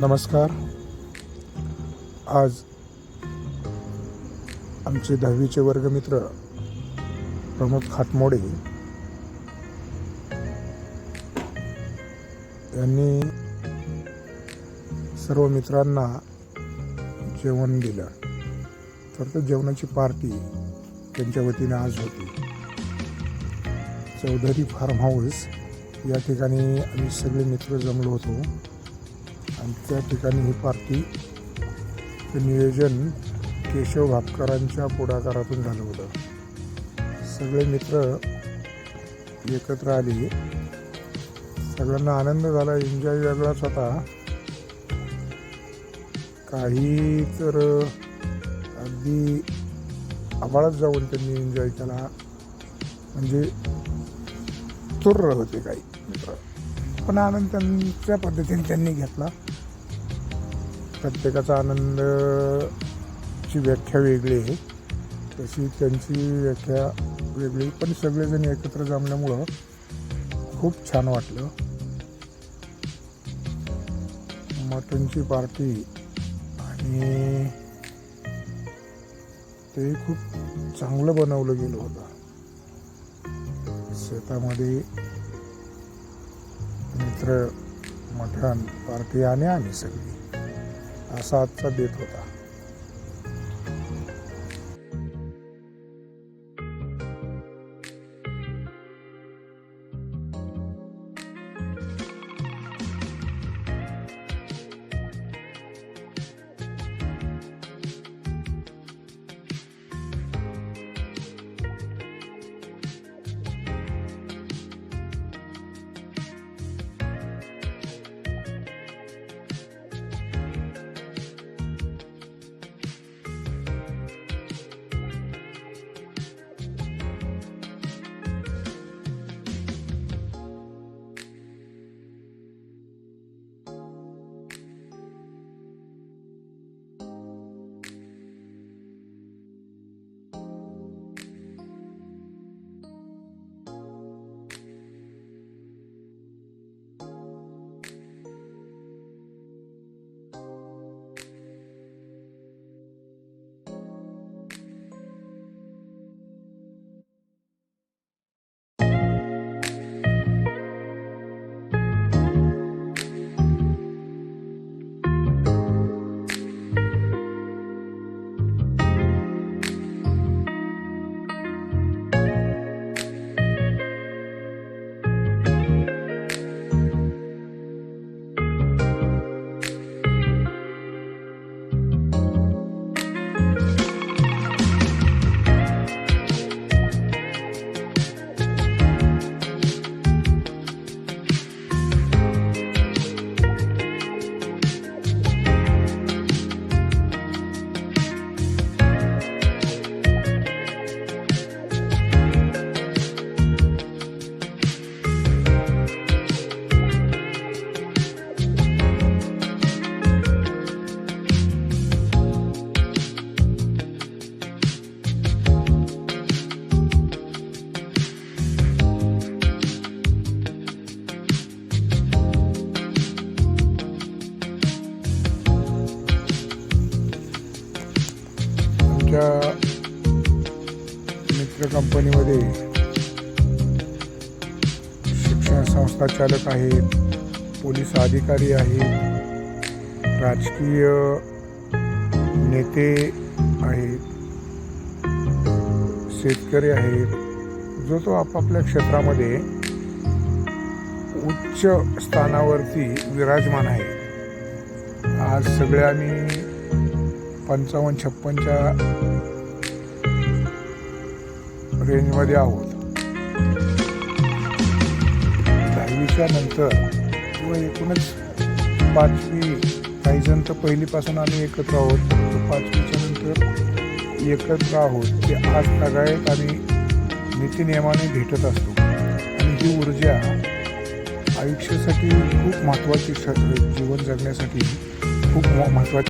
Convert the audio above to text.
नमस्कार. आज आमचे 10वीचे वर्गमित्र प्रमोद खातमोडे यांनी सर्व मित्रांना जेवण दिलं. तर त्या जेवणाची पार्टी त्यांच्या वतीने आज होती. चौधरी फार्म हाऊस या ठिकाणी आम्ही सगळे मित्र जमलो होतो आणि त्या ठिकाणी ही पार्टी नियोजन केशव भापकरांच्या पुढाकारातून झालं होतं. सगळे मित्र एकत्र आले. सगळ्यांना आनंद झाला, एन्जॉय वेगळाच होता. काही तर अगदी आभाळात जाऊन त्यांनी एन्जॉय केला, म्हणजे तुर्र होते काही मित्र. पण आनंद त्यांच्या पद्धतीने त्यांनी घेतला. प्रत्येकाचा आनंदची व्याख्या वेगळी आहे, तशी त्यांची व्याख्या वेगळी, पण सगळेजण एकत्र जमल्यामुळं खूप छान वाटलं. मटनची पार्टी आणि ते खूप चांगलं बनवलं गेलं होतं. शेतामध्ये मित्र, मटण पार्टी आणि आम्ही सगळी, असा आजचा बेत होता. आमच्या मित्र कंपनीमध्ये शिक्षण संस्था चालक आहेत, पोलीस अधिकारी आहेत, राजकीय नेते आहेत, शेतकरी आहेत. जो तो आपापल्या क्षेत्रामध्ये उच्च स्थानावरती विराजमान आहे. आज सगळे आम्ही 55-56च्या रेंजमध्ये आहोत. 10वीच्या नंतर किंवा एकूणच 5वी, काही जण तर पहिलीपासून आम्ही एकत्र आहोत, 5वीच्या नंतर एकत्र आहोत. ते आज सगळ्यात आम्ही नीतिनियमाने भेटत असतो आणि ही ऊर्जा आयुष्यासाठी खूप महत्त्वाची, जीवन जगण्यासाठी खूप महत्त्वाची